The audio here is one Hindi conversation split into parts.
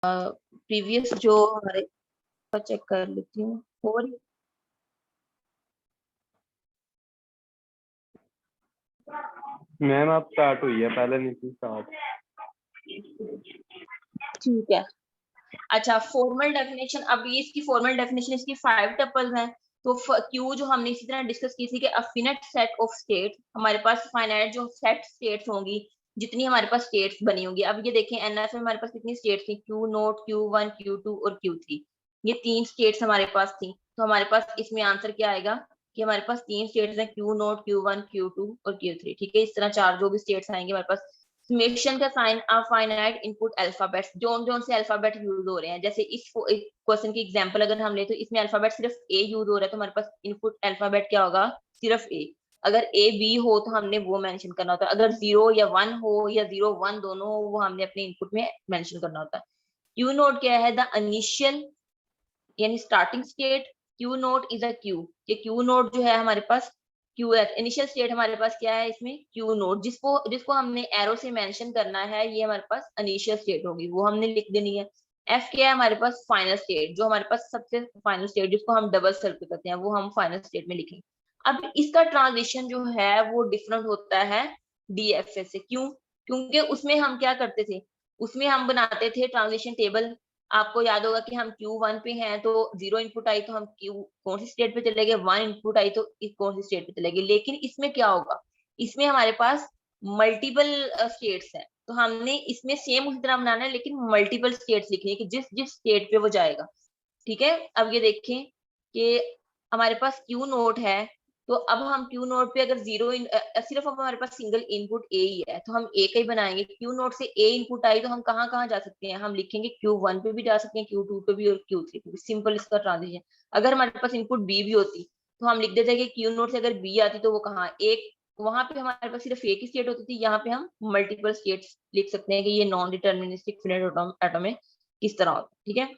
प्रीवियस जो हमारे चेक कर लेती हूँ और मैम आप स्टार्ट हुई है, पहले नहीं थी स्टार्ट। ठीक है। अच्छा, फॉर्मल डेफिनेशन, अब ये इसकी फॉर्मल डेफिनेशन, इसकी 5 टपल्स हैं। तो क्यू जो हमने इसी तरह डिस्कस की थी कि अ फिनिट सेट ऑफ स्टेट, हमारे पास फाइनाइट जो सेट स्टेट्स होंगी, जितनी हमारे पास स्टेट्स बनी होंगी। अब ये देखें एनएफ में हमारे पास कितनी स्टेट्स थी, क्यू नोट, Q1, Q2 और Q3। ये 3 स्टेट्स हमारे पास थी। तो हमारे पास इसमें आंसर क्या आएगा कि हमारे पास 3 स्टेट्स हैं, क्यू नोट, Q1, Q2 और Q3। ठीक है, इस तरह 4 जो भी स्टेट्स आएंगे हमारे पास। समेशन का sign of finite input alphabets, जोन से अल्फाबेट यूज हो रहे हैं। जैसे इस क्वेश्चन की एग्जांपल अगर हम ले तो इसमें अल्फाबेट सिर्फ ए यूज हो रहा है, तो हमारे पास इनपुट अल्फाबेट क्या होगा, सिर्फ ए। अगर ए बी हो तो हमने वो मेंशन करना होता है। अगर 0 या 1 हो या 0 1 दोनों हो, वो हमने अपने इनपुट में मेंशन करना होता है। क्यू नोट क्या है, द इनिशियल यानी starting state. Q note is a Q, ये क्यू नोट जो है हमारे पास क्यू है। इनिशियल स्टेट हमारे पास क्या है इसमें, क्यू नोट, जिसको जिसको हमने एरो से मेंशन करना है, ये हमारे पास इनिशियल स्टेट होगी, वो हमने लिख देनी है। एफ क्या है हमारे पास, फाइनल स्टेट, जो हमारे पास सबसे फाइनल स्टेट, जिसको हम डबल सर्कल करते हैं, वो हम फाइनल स्टेट में लिखेंगे। अब इसका ट्रांजिशन जो है वो डिफरेंट होता है डीएफए से। क्यों? क्योंकि उसमें हम क्या करते थे, उसमें हम बनाते थे ट्रांजिशन टेबल। आपको याद होगा कि हम Q1 पे हैं तो 0 इनपुट आई तो हम Q कौन सी स्टेट पे चले गए, 1 इनपुट आई तो कौन सी स्टेट पे चले गए। लेकिन इसमें क्या होगा, इसमें हमारे पास मल्टीपल स्टेट्स हैं, तो हमने इसमें सेम उसी तरह बनाना है, लेकिन मल्टीपल स्टेट्स लिखनी है कि जिस जिस स्टेट पे वो जाएगा। ठीक है, अब ये देखें कि हमारे पास क्यू नोट है, तो अब हम क्यू नोट पे अगर सिर्फ अब हमारे पास सिंगल इनपुट ए ही है, तो हम ए का ही बनाएंगे। क्यू नोट से ए इनपुट आई तो हम कहाँ कहाँ जा सकते हैं, हम लिखेंगे Q1 पे भी जा सकते हैं, Q2 पे भी और Q3 पे भी। सिंपल इसका ट्रांजिशन। अगर हमारे पास इनपुट बी भी होती तो हम लिख देते कि क्यू नोट से अगर बी आती तो वो कहाँ, एक वहां पे हमारे पास सिर्फ एक ही स्टेट होती थी, यहाँ पे हम मल्टीपल स्टेट्स लिख सकते हैं कि ये नॉन डिटर्मिनिस्टिक फिनिट एटम में किस तरह होता है। ठीक है,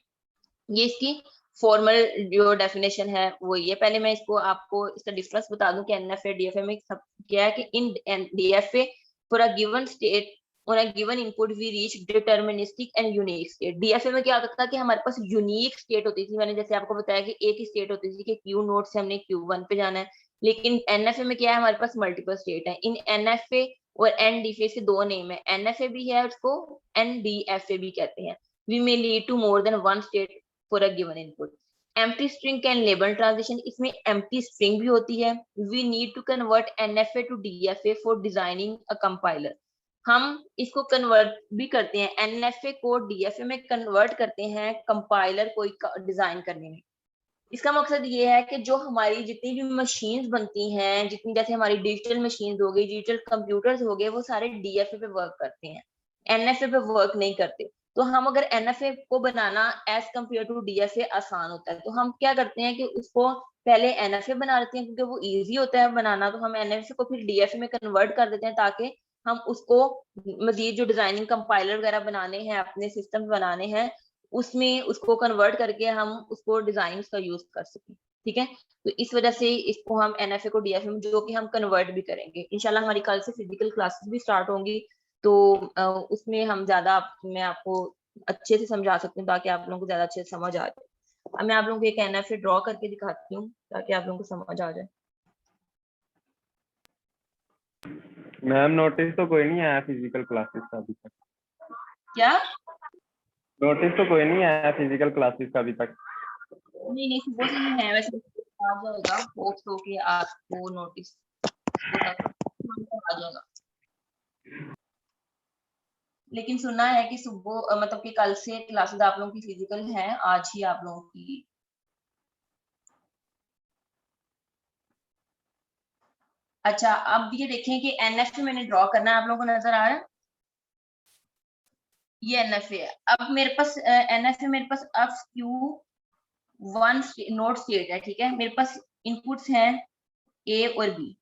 ये इसकी फॉर्मल जो डेफिनेशन है वो ये। पहले मैं इसको आपको इसका डिफरेंस बता दूं कि एनएफए डीएफए में सब क्या है कि in DFA for a given state और a given input we reach deterministic and unique state. DFA में क्या होता था कि हमारे पास यूनिक स्टेट होती थी। मैंने जैसे आपको बताया कि एक ही स्टेट होती थी कि क्यू नोट से हमने Q1 पे जाना है। लेकिन एनएफए में क्या है, हमारे पास मल्टीपल स्टेट है। इन एनएफए और एनडीएफए के दो नेम है, एनएफए भी है उसको एनडीएफए भी कहते हैं। we may lead to more than one state for a given input. Empty string can label transition, इसमें empty string भी होती है। We need to convert NFA to DFA for designing a compiler. हम इसको कन्वर्ट भी करते हैं, NFA को DFA में कन्वर्ट करते हैं कंपाइलर कोई डिजाइन करने में। इसका मकसद ये है कि जो हमारी जितनी भी मशीन्स बनती हैं, जितनी जैसे हमारी डिजिटल मशीन्स हो गई, डिजिटल कंप्यूटर्स हो गए, वो सारे डीएफए पे वर्क करते हैं, एनएफए पे वर्क नहीं करते। तो हम अगर एनएफए को बनाना एज कम्पेयर टू डीएफए आसान होता है, तो हम क्या करते हैं कि उसको पहले एनएफए बना लेते हैं क्योंकि वो इजी होता है बनाना। तो हम एनएफए को फिर डीएफए में कन्वर्ट कर देते हैं ताकि हम उसको मजीद जो डिजाइनिंग कंपाइलर वगैरह बनाने हैं, अपने सिस्टम बनाने हैं, उसमें उसको कन्वर्ट करके हम उसको डिजाइन का यूज कर सकें। ठीक है, तो इस वजह से इसको हम एनएफए को डीएफए में जो कि हम कन्वर्ट भी करेंगे। इंशाल्लाह हमारी कल से फिजिकल क्लासेस भी स्टार्ट होंगी, तो उसमें हम ज्यादा मैं आपको अच्छे से समझा सकती हूँ ताकि आप लोगों को ज्यादा अच्छे से समझ आ जाए। अब मैं आप लोगों को एक एनएफए ड्रॉ करके दिखाती हूँ ताकि आप लोगों को समझ आ जाए। मैम नोटिस तो कोई नहीं आया फिजिकल क्लासेस का अभी तक। क्या? नोटिस तो कोई नहीं आया फिजिकल क्लासेस का अभी तक। नहीं नहीं, सुबह से ही है वैसे, आ जाएगा होप्स हो के आपको नोटिस तक आ जाएगा। लेकिन सुना है कि सुबह मतलब कि कल से क्लासेस आप लोगों की फिजिकल है, आज ही आप लोगों की। अच्छा, अब ये देखें कि एनएफए मैंने ड्रॉ करना है, आप लोगों को नजर आ रहा है, ये एनएफए है। अब मेरे पास एनएफए मेरे पास अब Q1 नोट स्टेट है। ठीक है, मेरे पास इनपुट्स हैं ए और बी,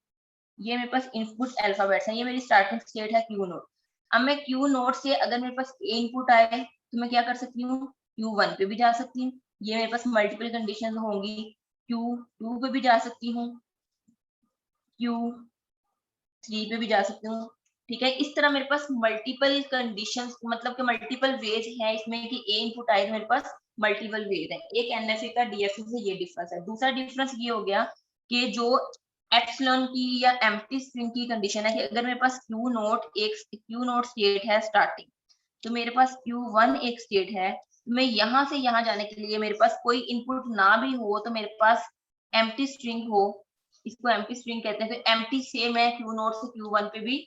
ये मेरे पास इनपुट अल्फाबेट्स हैं, ये मेरी स्टार्टिंग स्टेट है क्यू नोट। अब मैं क्यू नोट से अगर मेरे पास ए इनपुट आए तो मैं क्या कर सकती हूँ, Q1 पे भी जा सकती हूँ, ये मेरे पास मल्टीपल कंडीशन होंगी। Q2 पे भी जा सकती हूँ, Q3 पे भी जा सकती हूँ, ठीक है। इस तरह मेरे पास मल्टीपल कंडीशंस, मतलब कि मल्टीपल वेज है इसमें कि ए इनपुट आए, मेरे पास मल्टीपल वेज है। एक एनएफए का डीएफए से ये डिफरेंस है। दूसरा डिफरेंस ये हो गया कि जो एप्सिलॉन की या एम्प्टी स्ट्रिंग की कंडीशन है कि अगर मेरे पास क्यू नोट स्टेट है स्टार्टिंग, तो मेरे पास Q1 एक स्टेट है, मैं यहाँ से यहाँ जाने के लिए मेरे पास कोई इनपुट ना भी हो तो मेरे पास एम्प्टी स्ट्रिंग हो, इसको एम्प्टी स्ट्रिंग कहते हैं, तो एम्प्टी से मैं Q0 से Q1 पे भी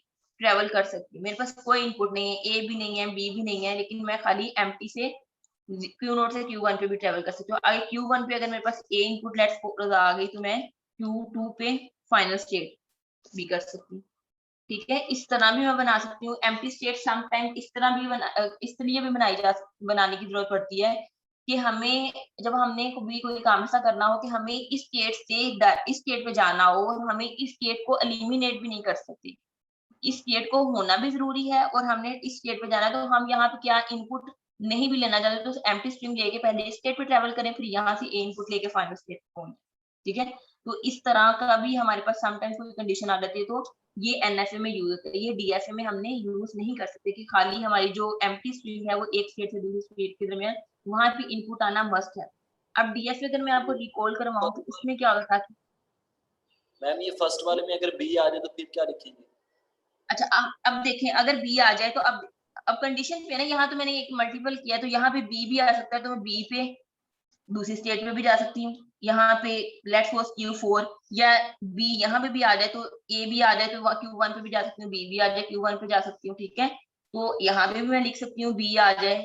ट्रेवल कर सकती हूँ। मेरे पास कोई इनपुट नहीं है, ए भी नहीं है, बी भी नहीं है, लेकिन मैं खाली एम्प्टी से Q0 से Q1 पे भी ट्रेवल कर सकती हूँ। अगर Q1 पे अगर मेरे पास ए इनपुट लेट्स सपोज आ गई, तो मैं Q2 पे फाइनल स्टेट भी कर सकती हूँ। ठीक है, इस तरह भी मैं बना सकती हूँ। एम्प्टी स्टेट समटाइम इस तरह भी इसलिए भी बनाने की जरूरत पड़ती है कि हमें, जब हमने कभी कोई काम ऐसा करना हो कि हमें इस स्टेट से इस स्टेट पे जाना हो और हमें इस स्टेट को एलिमिनेट भी नहीं कर सकते, इस स्टेट को होना भी जरूरी है और हमने इस स्टेट पे जाना है, तो हम यहाँ पे क्या इनपुट नहीं भी लेना चाहते तो एम्प्टी स्ट्रिंग लेके पहले इस स्टेट पे ट्रेवल करें, फिर यहाँ से ए इनपुट लेके फाइनल स्टेट पे पहुंचे। ठीक है, तो इस तरह का भी हमारे पास समटाइम्स कोई कंडीशन आ जाती है, तो ये एनएफए में यूज होता है। ये डीएफए में हमने यूज नहीं कर सकते कि खाली हमारी जो एम्प्टी स्ट्रिंग है वो एक स्टेट से दूसरी स्टेट के दरमियान वहां पे इनपुट आना मस्ट है। अब डीएफए अगर मैं आपको रिकॉल करवाऊं तो उसमें क्या होता था। मैम ये फर्स्ट वाले में अगर बी आ जाए तो फिर क्या लिखेंगे? अच्छा, अब देखें अगर बी आ जाए तो अब कंडीशन पे ना, यहाँ तो मैंने एक मल्टीपल किया तो यहाँ पे बी भी आ सकता है, तो मैं बी पे दूसरी स्टेट में भी जा सकती हूँ। यहाँ पे लेट्स सपोज Q4 या बी यहाँ पे भी आ जाए तो ए भी आ जाए तो Q1 पे भी जा सकती हूँ, बी भी आ जाए Q1 पे जा सकती हूँ। ठीक है, तो यहाँ पे भी मैं लिख सकती हूँ बी आ जाए,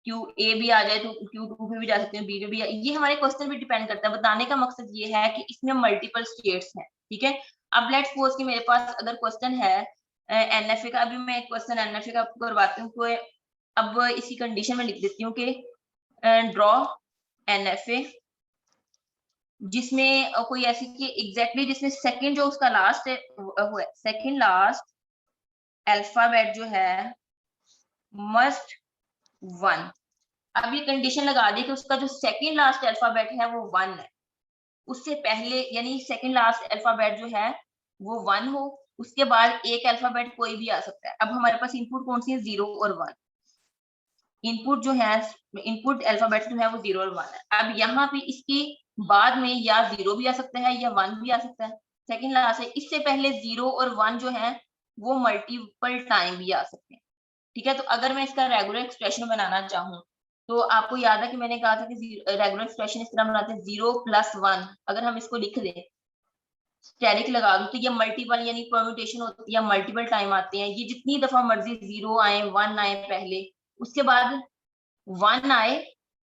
ए भी आ जाए तो Q2 पे भी जा सकती हूँ, बी पे भी। ये हमारे क्वेश्चन पे डिपेंड करता है। बताने का मकसद ये है कि इसमें मल्टीपल स्टेट्स हैं। ठीक है, अब लेट्स सपोज कि मेरे पास अगर क्वेश्चन है एनएफए का, अभी मैं एक क्वेश्चन एनएफए का आपको करवाती हूँ, तो अब इसी कंडीशन में लिख देती हूँ कि ड्रॉ एनएफए जिसमें कोई ऐसी कि एग्जैक्टली जिसमें सेकंड जो उसका लास्ट है सेकंड लास्ट अल्फाबेट जो है मस्ट 1। अब ये कंडीशन लगा दी कि उसका जो सेकंड लास्ट अल्फाबेट है वो 1 है, उससे पहले यानी सेकंड लास्ट अल्फाबेट जो है वो 1 हो, उसके बाद एक अल्फाबेट कोई भी आ सकता है। अब हमारे पास इनपुट कौन सी है, 0 और 1। इनपुट जो है, इनपुट अल्फाबेट जो है वो 0 और 1 है। अब यहाँ पे इसके बाद में या 0 भी आ सकता है या 1 भी आ सकता है, सेकंड लास्ट है। इससे पहले 0 और 1 जो है वो मल्टीपल टाइम भी आ सकते हैं। ठीक है, तो अगर मैं इसका रेगुलर एक्सप्रेशन बनाना चाहूँ तो आपको याद है कि मैंने कहा था कि रेगुलर एक्सप्रेशन इस तरह बनाते हैं 0 + 1। अगर हम इसको लिख दें स्टेरिक लगा दूं तो ये मल्टीपल यानी परम्यूटेशन होती है, मल्टीपल टाइम आते हैं। ये जितनी दफा मर्जी 0 आए 1 आए पहले, उसके बाद 1 आए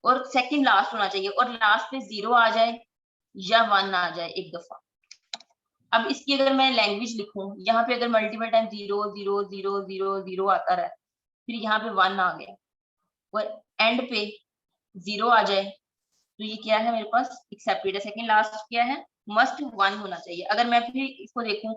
और सेकंड लास्ट होना चाहिए, और लास्ट पे 0 आ जाए या 1 आ जाए एक दफा। अब इसकी अगर मैं लैंग्वेज लिखूं, यहाँ पे अगर मल्टीपल टाइम 0 0 0 0 0 आता रहा, फिर यहाँ पे 1 आ गया और एंड पे 0 आ जाए, तो ये क्या है मेरे पास एक्सेप्टेड है। सेकंड लास्ट क्या है, मस्ट 1 होना चाहिए। अगर मैं फिर इसको देखूं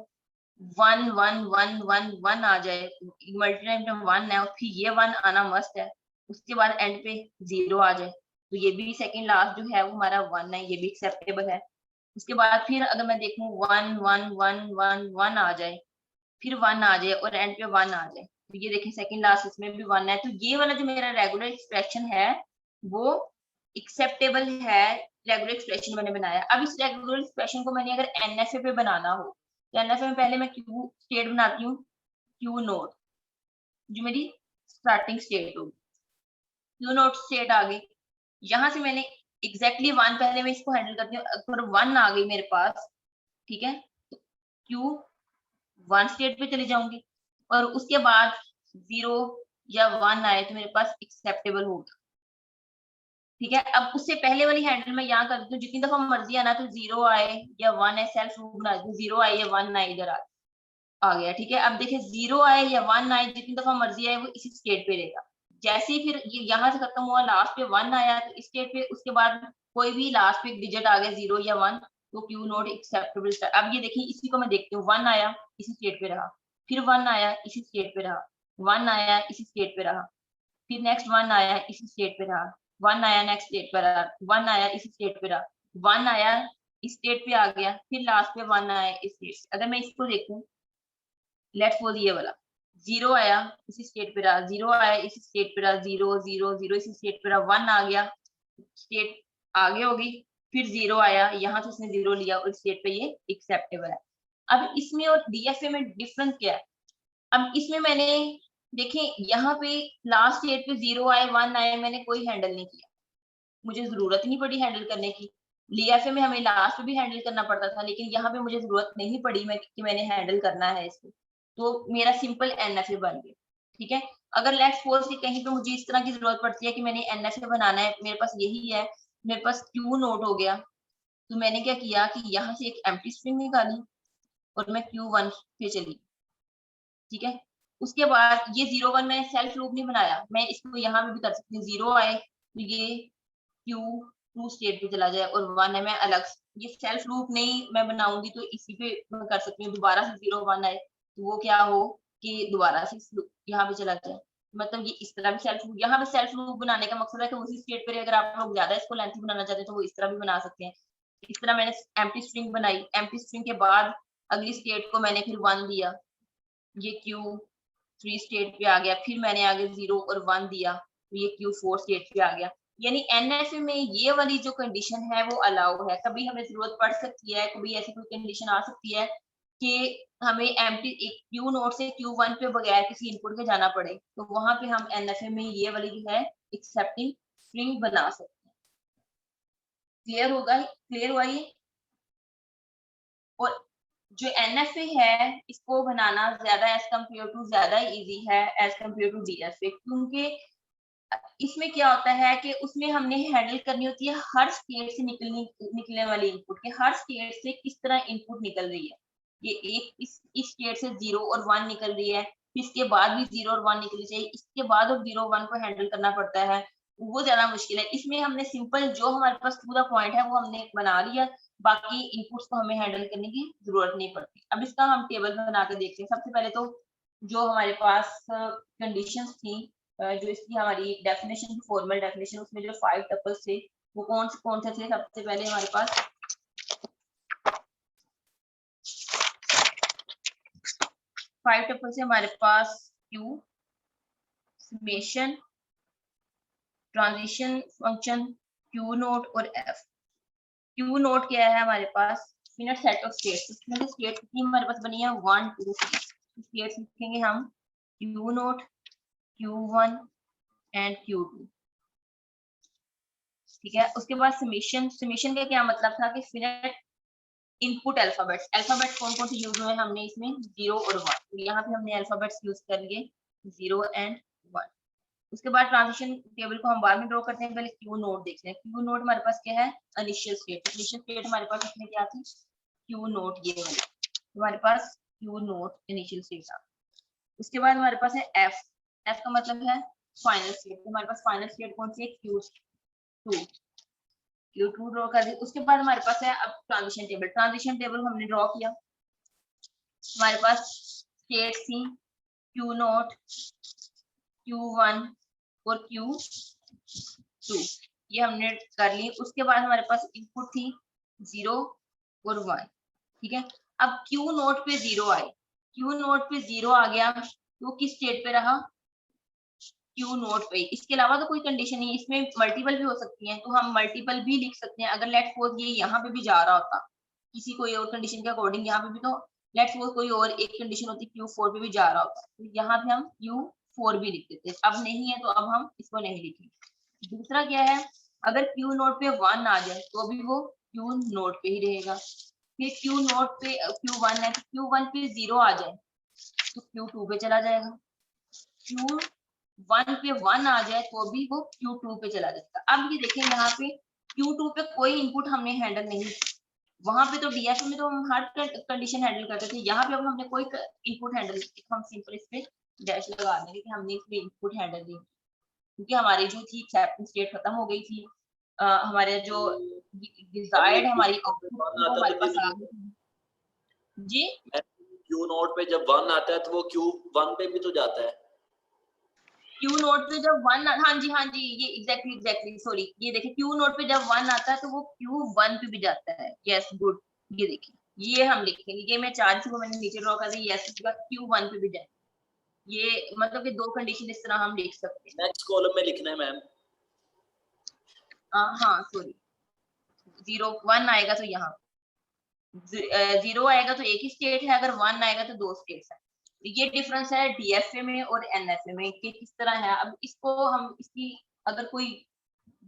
1 1 1 1 1 आ जाए, मल्टी टाइम पे 1 है और फिर ये 1 आना मस्ट है, उसके बाद एंड पे 0 आ जाए, तो ये भी सेकंड लास्ट जो है वो हमारा 1 है, ये भी एक्सेप्टेबल है। उसके बाद फिर अगर मैं देखूं 1 1 1 1 1 आ जाए, फिर 1 आ जाए और एंड पे 1 आ जाए, तो ये देखें सेकंड लास्ट इसमें भी 1 है। तो ये वाला जो मेरा रेगुलर एक्सप्रेशन है वो एक्सेप्टेबल है, रेगुलर एक्सप्रेशन मैंने बनाया। अब इस रेगुलर एक्सप्रेशन को मैंने अगर एनएफए पे बनाना हो तो एनएफए में पहले मैं क्यू स्टेट बनाती हूँ, क्यू नोट जो मेरी स्टार्टिंग स्टेट होगी, क्यू नोट स्टेट आ गई। यहाँ से मैंने एग्जैक्टली 1 पहले मैं इसको हैंडल करती हूँ, अगर 1 आ गई मेरे पास, ठीक है, क्यू 1 स्टेट पे चली जाऊंगी और उसके बाद 0 या 1 आए तो मेरे पास एक्सेप्टेबल होगा। ठीक है, अब उससे पहले वाली हैंडल मैं यहाँ कर देती हूँ, जितनी दफा मर्जी आना, तो 0 आए या 1 है, सेल्फ रूल बना देती हूँ, 0 आए या 1 आए इधर आ गया। ठीक है, अब देखिए 0 आए या 1 आए जितनी दफा मर्जी आए वो इसी स्टेट पे रहेगा। जैसे ही फिर ये यहाँ से खत्म हुआ, लास्ट पे 1 आया तो इस स्टेट पे, उसके बाद कोई भी लास्ट पे एक डिजिट आ गया 0 या 1, तो क्यू नॉट एक्सेप्टेबल। अब ये देखिए इसी को मैं देखती हूँ, 1 आया इसी स्टेट पे रहा, फिर 1 आया इसी स्टेट पे रहा, 1 आया इसी स्टेट पे रहा, फिर नेक्स्ट 1 आया इसी स्टेट पे रहा, 1 आया नेक्स्ट स्टेट पे रहा, 1 आया इसी स्टेट पे रहा, 1 आया इस स्टेट पे आ गया, फिर लास्ट पे 1 आया इस स्टेट। अगर मैं इसको देखूं लेट्स सपोज ये वाला 0 आया इसी स्टेट पे रहा, 0 आया इसी स्टेट पे रहा, 0 0 0 इसी स्टेट पे रहा, 1 आ गया, स्टेट आगे होगी, फिर 0 आया, यहाँ से उसने 0 लिया और स्टेट पे ये एक्सेप्टेबल है। अब इसमें और डीएफए में डिफरेंस क्या है? अब इसमें मैंने देखें यहाँ पे लास्ट स्टेट पे 0 आए 1 आए, मैंने कोई हैंडल नहीं किया, मुझे जरूरत नहीं पड़ी हैंडल करने की। डीएफए में हमें लास्ट पे भी हैंडल करना पड़ता था, लेकिन यहाँ पे मुझे जरूरत नहीं पड़ी कि मैंने हैंडल करना है इसको, तो मेरा सिंपल एनएफए बन गया। ठीक है, अगर लेट्स सपोज कि कहीं पे मुझे इस तरह की जरूरत पड़ती है कि मैंने एनएफए बनाना है, मेरे पास यही है, मेरे पास क्यू नोट हो गया, तो मैंने क्या किया कि यहाँ से एक एम्प्टी स्ट्रिंग निकाली और मैं Q1 पे चली। ठीक है, उसके बाद ये 0 1 मैंने सेल्फ लूप नहीं बनाया, मैं इसको यहाँ पे भी कर सकती हूँ, 0 आए तो ये Q2 स्टेट पे चला जाए और 1 है मैं अलग, ये सेल्फ लूप नहीं मैं बनाऊंगी तो इसी पे मैं कर सकती हूँ, दोबारा से 0 1 आए तो वो क्या हो कि दोबारा से यहाँ पे चला जाए, मतलब ये इस तरह भी सेल्फ लूप, यहाँ पे सेल्फ लूप बनाने का मकसद है कि उसी स्टेट पे अगर आप लोग ज्यादा इसको लेंथी बनाना चाहते हैं तो वो इस तरह भी बना सकते हैं। इस तरह मैंने एम्प्टी स्ट्रिंग बनाई, एम्प्टी स्ट्रिंग के बाद अगली स्टेट को मैंने फिर 1 दिया, ये Q3 स्टेट पे आ गया, फिर मैंने आगे 0 और 1 दिया तो ये Q4 स्टेट पे आ गया। यानी एनएफए में ये वाली जो कंडीशन है वो अलाउ है, कभी हमें जरूरत पड़ सकती है, कभी ऐसी कोई कंडीशन आ सकती है कि हमें एम्प्टी एक Q नोड से Q1 पे बगैर किसी इनपुट के जाना पड़े, तो वहां पे हम एनएफए में ये वाली जो है एक्सेप्टिंग स्ट्रिंग बना सकते हैं। क्लियर होगा, क्लियर हुआ ये? और जो एनएफए है इसको बनाना ज्यादा एज कम्पेयर टू ज्यादा इजी है एज कम्पेयर टू डीएफए, क्योंकि इसमें क्या होता है कि उसमें हमने हैंडल करनी होती है हर स्टेट से निकलने वाली इनपुट के, हर स्टेट से किस तरह इनपुट निकल रही है, ये एक इस स्टेट से 0 और 1 निकल रही है, इसके बाद भी 0 और 1 निकलनी चाहिए, इसके बाद और 0 1 को हैंडल करना पड़ता है, वो ज्यादा मुश्किल है। इसमें हमने सिंपल जो हमारे पास पूरा पॉइंट है वो हमने बना लिया, बाकी इनपुट्स को हमें हैंडल करने की जरूरत नहीं पड़ती। अब इसका हम टेबल बना के देखते हैं। सबसे पहले तो जो हमारे पास कंडीशंस थी, जो इसकी हमारी डेफिनेशन थी, फॉर्मल डेफिनेशन, उसमें जो 5 टपल्स थे वो कौन से थे? सबसे पहले हमारे पास 5 टपल्स से हमारे पास Q, summation, transition function, Q note और F। Q नोट क्या है हमारे पास? फिनिट सेट ऑफ स्टेट्स, इसमें जो स्टेट की हमारे पास बनी है 1 2 3, स्टेट्स लिखेंगे हम Q note, Q1 and Q2। ठीक है, उसके बाद समेशन, समेशन का क्या मतलब था कि फिनिट इनपुट अल्फाबेट्स, अल्फाबेट्स कौन से यूज हुए हमने इसमें 0 और 1, तो यहाँ पे हमने अल्फाबेट्स यूज कर लिए 0 एंड 1। उसके बाद ट्रांजिशन टेबल को हम बाद में ड्रॉ करते हैं, पहले Q नोट देखते हैं। Q नोट हमारे पास क्या है? इनिशियल स्टेट, इनिशियल स्टेट हमारे पास इसमें क्या थी? Q नोट, ये वाली हमारे पास Q नोट इनिशियल स्टेट था। उसके बाद हमारे पास है F, F का मतलब है फाइनल स्टेट, हमारे पास फाइनल स्टेट कौन सी है? Q2, Q2 ड्रॉ कर दी। उसके बाद हमारे पास है अब ट्रांजिशन टेबल, ट्रांजिशन टेबल हमने ड्रॉ किया, हमारे पास स्टेट थी Q नोट, Q1 और Q2, ये हमने कर ली। उसके बाद हमारे पास इनपुट थी 0 और 1। ठीक है, अब Q नोट पे 0 आए, Q नोट पे 0 आ गया तो किस स्टेट पे रहा? Q नोट पे। इसके अलावा तो कोई कंडीशन नहीं है, इसमें मल्टीपल भी हो सकती हैं, तो हम मल्टीपल भी लिख सकते हैं। अगर लेट्स सपोज ये यहाँ पे भी जा रहा होता किसी कोई और कंडीशन के अकॉर्डिंग, यहाँ पे भी तो लेट्स सपोज कोई और एक कंडीशन होती Q4 पे भी जा रहा होता, तो यहाँ पे हम Q4 भी लिख देते। अब नहीं है तो अब हम इसको नहीं लिखेंगे। दूसरा क्या है, अगर Q नोट पे 1 आ जाए तो भी वो Q नोट पे ही रहेगा, फिर Q नोट पे Q1 है तो Q1 पे 0 आ जाए तो Q2 पे चला जाएगा, Q1 पे 1 आ जाए तो भी वो Q2 पे चला जाएगा। अब ये देखें यहाँ पे Q2 पे कोई इनपुट हमने हैंडल नहीं, वहां पे तो डीएफए में तो हम हर कंडीशन हैंडल करते थे, यहाँ पे अब हमने कोई इनपुट हैंडल नहीं, तो हम सिंपल इस पे डैश लगा देंगे कि हमने इसमें इनपुट हैंडल नहीं, क्योंकि हमारी जो थी एक्सेप्टेंस स्टेट खत्म हो गई थी, हमारे जो डिजायर्ड हमारी आउटपुट हमारे पास आ गई जी। Q नोट पे जब 1 आता है तो वो Q1 पे भी तो जाता है। Q नोट पे जब 1, हाँ जी ये एग्जैक्टली सॉरी, ये देखिए Q नोट पे जब 1 आता है तो वो Q1 पे भी जाता है। यस गुड, ये देखिए ये हम लिखेंगे, ये मैं चार्ज को मैंने नीचे ड्रॉ कर दी, यस Q1 पे भी जाए। ये मतलब कि 2 कंडीशन इस तरह हम लिख सकते हैं। नेक्स्ट कॉलम में लिखना है मैम। हाँ सॉरी, 0 1 आएगा तो यहाँ 0 आएगा तो एक ही स्टेट है, अगर 1 आएगा तो 2 स्टेट्स है। ये डिफरेंस है डीएफए में और एनएफए में कि किस तरह है। अब इसको हम इसकी अगर कोई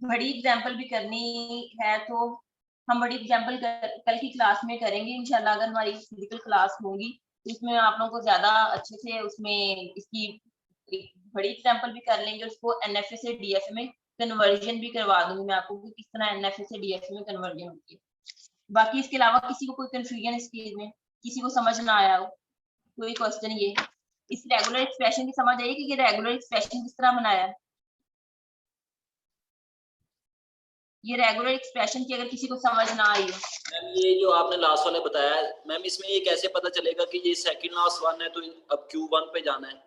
बड़ी एग्जांपल भी करनी है तो हम बड़ी एग्जांपल कल की क्लास में करेंगे इंशाल्लाह। अगर हमारी फिजिकल क्लास होगी तो उसमें आप लोगों को ज्यादा अच्छे से उसमें इसकी एक बड़ी एग्जांपल भी कर लेंगे, उसको एनएफए से डीएफए में कन्वर्जन भी करवा दूंगी मैं आपको कि किस तरह एनएफए से डीएफए में कन्वर्जन होती है। बाकी इसके अलावा किसी को कोई कंफ्यूजन इस चीज में, किसी को समझ ना आया हो कोई क्वेश्चन, ये इस रेगुलर एक्सप्रेशन की समझ आई कि ये रेगुलर एक्सप्रेशन किस तरह बनाया है? ये रेगुलर एक्सप्रेशन की अगर किसी को समझ ना आई हो। मैम ये जो आपने लास्ट वाले बताया है मैम, इसमें ये कैसे पता चलेगा कि ये सेकंड लास्ट वन है तो अब Q1 पे जाना है?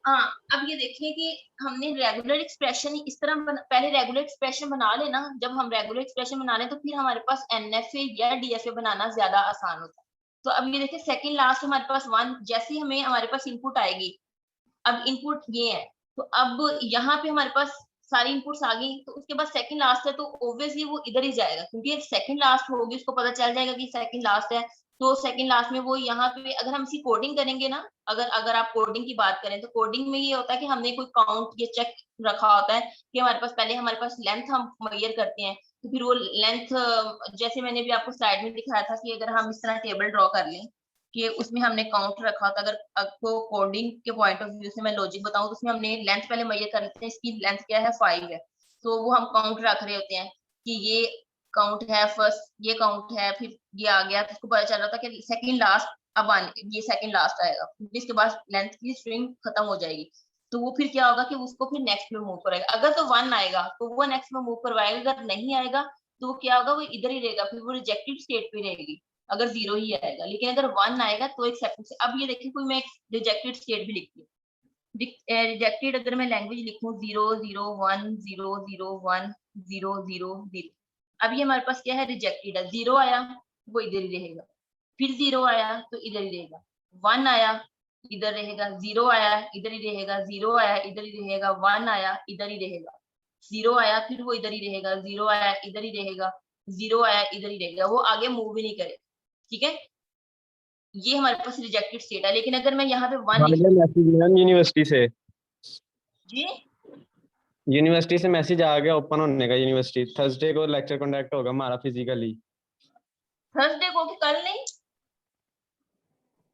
हाँ, अब ये देखिए कि हमने रेगुलर एक्सप्रेशन इस तरह पहले रेगुलर एक्सप्रेशन बना लेना। जब हम रेगुलर एक्सप्रेशन बना लें तो फिर हमारे पास एनएफए या डीएफए बनाना ज्यादा आसान होता है। तो अब ये देखिए सेकंड लास्ट हमारे पास 1, जैसे हमें हमारे पास इनपुट आएगी, अब इनपुट ये है तो अब यहाँ पे हमारे पास सारी इनपुट्स आ गई, तो उसके बाद सेकंड लास्ट है तो ऑब्वियसली वो इधर ही जाएगा क्योंकि सेकंड लास्ट होगी, उसको पता चल जाएगा कि सेकंड लास्ट है। तो सेकंड लास्ट में वो यहाँ पे अगर हम इसकी कोडिंग करेंगे ना, अगर आप कोडिंग की बात करें तो कोडिंग में ये होता है कि हमने कोई काउंट ये चेक रखा होता है कि हमारे पास पहले हमारे पास लेंथ हम मेजर करते हैं, तो फिर वो लेंथ जैसे मैंने भी आपको स्लाइड में दिखाया था कि अगर हम इस तरह टेबल ड्रॉ कर लें कि उसमें हमने काउंट रखा था, अगर आपको कोडिंग के पॉइंट ऑफ व्यू से मैं लॉजिक बताऊं तो उसमें हमने लेंथ पहले मेजर कर लेते हैं, इसकी लेंथ क्या है 5 है, तो वो हम काउंट रख रहे होते हैं कि ये काउंट है फर्स्ट, ये काउंट है, फिर ये आ गया, तो उसको पता चल रहा था कि सेकंड लास्ट अब आने ये सेकंड लास्ट आएगा, इसके बाद लेंथ की स्ट्रिंग खत्म हो जाएगी। तो वो फिर क्या होगा कि उसको फिर नेक्स्ट में मूव कराएगा, अगर तो 1 आएगा तो वो नेक्स्ट में मूव करवाएगा, अगर नहीं आएगा तो वो क्या होगा, वो इधर ही रहेगा, फिर वो रिजेक्टेड स्टेट पे रहेगी अगर 0 ही आएगा। लेकिन अगर 1 आएगा तो एक्सेप्टेंस। अब ये देखिए कोई मैं रिजेक्टेड स्टेट भी लिखती हूँ, रिजेक्टेड अगर मैं लैंग्वेज लिखूं 0 0 1 0 0 1 0 0 0, अब ये हमारे पास क्या है रिजेक्टेड है। 0 आया वो इधर ही रहेगा, फिर 0 आया तो इधर ही रहेगा, 1 आया इधर रहेगा, 0 आया इधर ही रहेगा, 0 आया इधर ही रहेगा, 1 आया इधर ही रहेगा, 0 आया फिर वो इधर ही रहेगा, 0 आया इधर ही रहेगा, 0 आया इधर ही रहेगा, वो आगे मूव ही नहीं करेगा। ठीक है, ये हमारे पास रिजेक्टेड स्टेट है। लेकिन अगर मैं यहाँ पे 1 मैम यूनिवर्सिटी से जी यूनिवर्सिटी से मैसेज आ गया ओपन होने का, यूनिवर्सिटी थर्सडे को लेक्चर कंडक्ट होगा हमारा फिजिकली। थर्सडे को कि कल नहीं,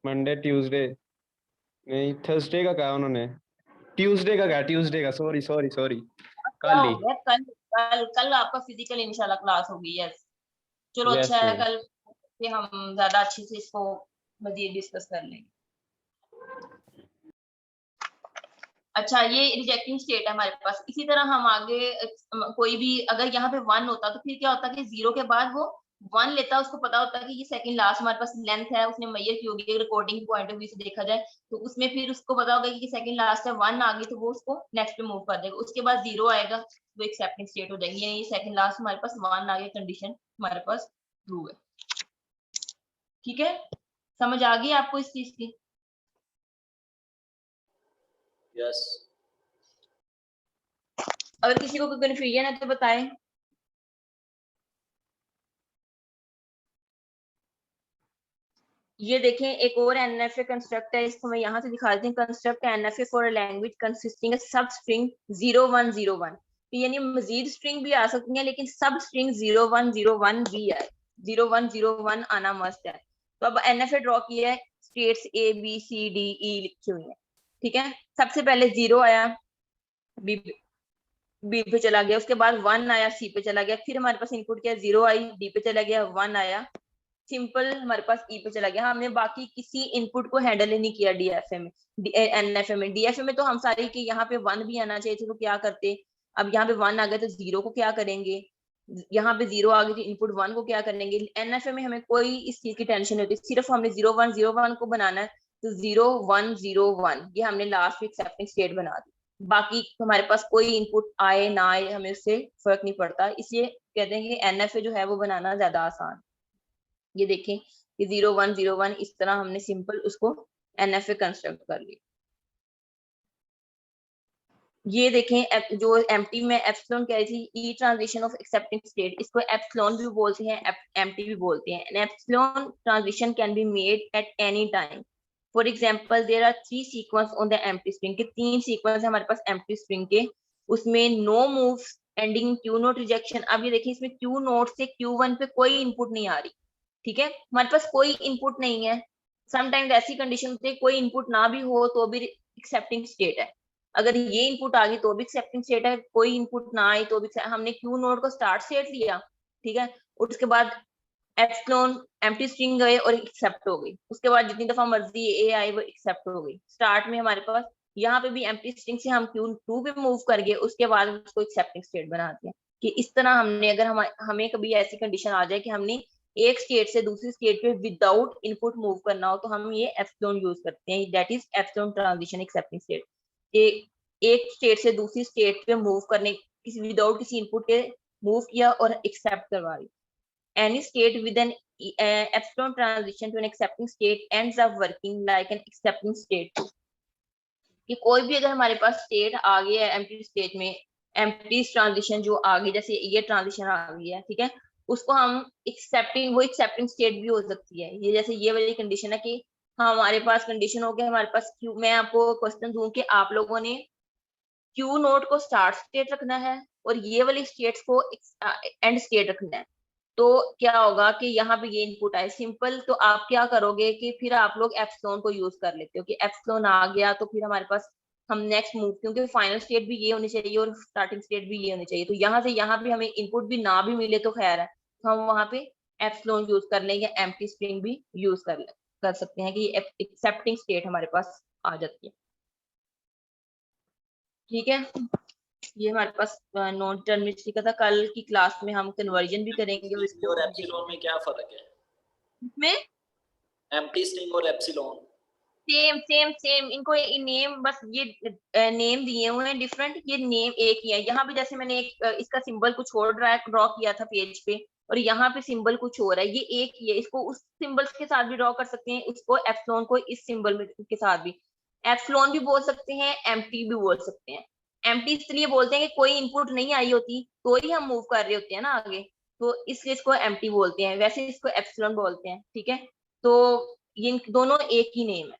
मंडे ट्यूसडे नहीं, थर्सडे का कहा उन्होंने, ट्यूसडे का कहा, ट्यूसडे का, सॉरी सॉरी सॉरी, क्या कल हो ही। गया, कल कल कल आपका फिजिकल इंशाल्लाह क्लास होगी। यस चलो यस अच्छा है, मैम। कल से हम ज्यादा अच्छे से इसको मजीद डिस्कस कर लेंगे। अच्छा ये रिजेक्टिंग स्टेट है हमारे पास। इसी तरह हम आगे कोई भी अगर यहाँ पे 1 होता तो फिर क्या होता कि 0 के बाद वो 1 लेता, उसको पता होता कि ये सेकंड लास्ट हमारे पास लेंथ है, उसने मेजर की होगी रिकॉर्डिंग पॉइंट ऑफ व्यू से देखा जाए तो उसमें फिर उसको पता होगा कि सेकंड लास्ट है, 1 आ गई तो वो उसको नेक्स्ट पे मूव कर देगा, उसके बाद 0 आएगा वो एक्सेप्टिंग स्टेट हो जाएगी, ये सेकंड लास्ट हमारे पास 1 आ गया, कंडीशन हमारे पास ट्रू है। ठीक है, समझ आ गई आपको इस चीज की? यस। अगर किसी को कोई कंफ्यूजन है तो बताएं। ये देखें एक और एनएफए कंस्ट्रक्ट है, इसको मैं यहाँ से दिखा देती हूँ। Construct NFA for a language consisting सब स्ट्रिंग 0101, यानी मजीद स्ट्रिंग भी आ सकती है लेकिन सब स्ट्रिंग 0101 भी आए, 0101 आना मस्ट है। तो अब एनएफए ड्रॉ किया है, states A B C D E लिखी हुई है। ठीक है, सबसे पहले 0 आया, बी पे चला गया, उसके बाद 1 आया, सी पे चला गया, फिर हमारे पास इनपुट क्या 0 आई, डी पे चला गया, 1 आया, सिंपल हमारे पास ई पे चला गया। हमने बाकी किसी इनपुट को हैंडल ही नहीं किया डीएफए में, एनएफए में। डीएफए में तो हम सारे कि यहाँ पे 1 भी आना चाहिए थे तो क्या करते, अब यहाँ पे 1 आ गया तो 0 को क्या करेंगे, यहाँ पे 0 आ गई तो इनपुट 1 को क्या करेंगे। एनएफए में हमें कोई इस चीज की टेंशन नहीं होती, सिर्फ हमने 0101 को बनाना है तो 0101 ये हमने लास्ट एक्सेप्टिंग स्टेट बना दी। बाकी हमारे पास कोई इनपुट आए ना आए हमें उससे फर्क नहीं पड़ता, इसलिए कहते हैं कि एनएफए जो है वो बनाना ज्यादा आसान। ये देखें कि 0101 इस तरह हमने सिंपल उसको NFA कंस्ट्रक्ट कर ली। ये देखें जो एम्प्टी में एप्सिलॉन कह रही थी, E transition of accepting state, इसको एप्सिलॉन भी बोलते हैं, एम्प्टी भी बोलते हैं। An epsilon transition can be made at any time. For example there are 3 sequence on the empty string के, 3 सीक्वेंस है हमारे पास एम्प्टी स्ट्रिंग के, उसमें no moves ending Q not rejection. अब ये देखिए इसमें क्यू नोट से Q1 पे कोई इनपुट नहीं आ रही, ठीक है, हमारे पास कोई इनपुट नहीं है। समटाइम्स ऐसी कंडीशन होती है कोई इनपुट ना भी हो तो भी एक्सेप्टिंग स्टेट है। अगर ये इनपुट आ गई तो भी एक्सेप्टिंग स्टेट है, कोई इनपुट ना आई तो भी। हमने क्यू नोड को स्टार्ट स्टेट लिया, ठीक है, उसके बाद एप्सिलॉन एम्प्टी स्ट्रिंग गए और एक्सेप्ट हो गई, उसके बाद जितनी दफा मर्जी ए आई वो एक्सेप्ट हो गई। स्टार्ट में हमारे पास यहाँ पे भी एम्प्टी स्ट्रिंग से हम Q2 पे मूव कर गए, उसके बाद उसको एक्सेप्टिंग स्टेट बनाते हैं। कि इस तरह हमने, अगर हमें कभी ऐसी कंडीशन आ जाए कि हमने एक स्टेट से दूसरी स्टेट पे विदाउट इनपुट मूव करना हो, तो हम ये एप्सिलॉन यूज करते हैं, that is epsilon transition accepting state. एक स्टेट से दूसरी स्टेट पे मूव करने, किसी विदाउट किसी इनपुट के मूव किया और एक्सेप्ट करवा दी। Any state with an epsilon transition to an accepting state ends up working like an accepting state। कि कोई भी अगर हमारे पास स्टेट आ गया है एम्प्टी स्टेट में, एम्प्टी ट्रांजिशन जो आ गई, जैसे ये ट्रांजिशन आ गई है, ठीक है, उसको हम एक्सेप्टिंग, वो एक्सेप्टिंग स्टेट भी हो सकती है। ये जैसे ये वाली कंडीशन है कि हमारे पास कंडीशन हो गया, हमारे पास क्यू, मैं आपको क्वेश्चन दूं कि आप लोगों ने क्यू नोड को स्टार्ट स्टेट रखना है और ये वाली स्टेट्स को एंड स्टेट रखना है। तो क्या होगा कि यहाँ पे ये इनपुट आए सिंपल, तो आप क्या करोगे कि फिर आप लोग एप्सिलॉन को यूज कर लेते हो कि एप्सिलॉन आ गया तो फिर हमारे पास हम नेक्स्ट मूव, क्योंकि फाइनल स्टेट भी ये होनी चाहिए और स्टार्टिंग स्टेट भी ये होनी चाहिए, तो यहाँ से यहाँ भी हमें इनपुट भी ना भी मिले तो खैर है, तो हम वहां पे एप्सिलॉन यूज कर लेंगे, एम्प्टी स्ट्रिंग भी यूज कर सकते हैं कि एक्सेप्टिंग स्टेट हमारे पास आ जाती है। ठीक है, ये हमारे पास नॉन डिटरमिनिस्टिक का था। कल की क्लास में हम कन्वर्जन भी करेंगे और इसको और एप्सिलॉन में क्या फर्क है? में एम्प्टी स्ट्रिंग और एप्सिलॉन सेम सेम सेम, इनको नेम बस ये नेम दिए हुए हैं डिफरेंट, ये नेम एक ही है। यहाँ पे जैसे मैंने एक इसका सिंबल कुछ और ड्रॉ किया था पेज पे, और यहाँ पे सिंबल कुछ और है, ये एक ही है। इसको उस सिंबल के साथ भी ड्रॉ कर सकते हैं, उसको एप्सिलॉन को इस सिंबल के साथ भी, एप्सिलॉन भी बोल सकते हैं, एम्प्टी भी बोल सकते हैं। एम्प्टी इसलिए बोलते हैं कि कोई इनपुट नहीं आई होती तो ही हम मूव कर रहे होते हैं ना आगे, तो इसलिए इसको एम्प्टी बोलते हैं, वैसे इसको एप्सिलॉन बोलते हैं। ठीक है, तो ये दोनों एक ही नेम है।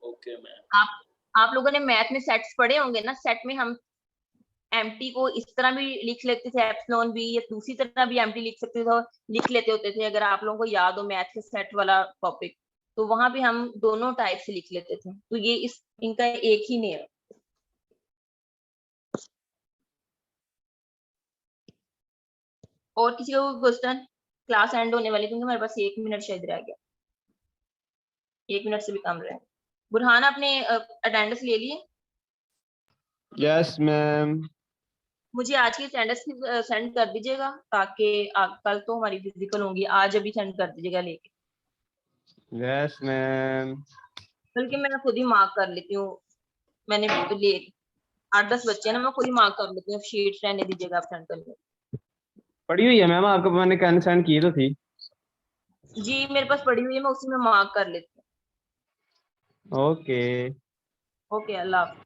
ओके मैम, आप लोगों ने मैथ में सेट्स पढ़े होंगे ना, सेट में हम एम्प्टी को इस तरह भी लिख लेते थे, एप्सिलॉन भी, या दूसरी तरह भी एम्प्टी लिख लेते होते थे। अगर आप लोगों को याद हो मैथ के सेट वाला टॉपिक, तो वहां भी हम दोनों टाइप से लिख लेते थे, तो ये इनका एक ही नेम है। और किसी का कोई क्वेश्चन? क्लास एंड होने वाली, क्योंकि हमारे पास 1 मिनट शायद रह गया, 1 मिनट से भी कम रहे। बुरहान आपने अटेंडेंस ले लिए? Yes ma'am. मुझे आज की अटेंडेंस सेंड कर दीजिएगा, ताकि कल तो हमारी फिजिकल होंगी, आज अभी सेंड कर दीजिएगा लेके। Yes ma'am. बल्कि मैं खुद ही मार्क कर लेती हूँ, मैंने ले 8-10 बच्चे ना, मैं खुद ही मार्क कर लेती हूँ, शीट रहने दीजिएगा आप सेंड करने। पड़ी हुई है मैम, आपको मैंने कहने सेंड की तो थी। जी मेरे पास पड़ी हुई है, मैं उसी में मार्क कर लेती हूँ। ओके ओके, अल्लाह हाफ़िज़।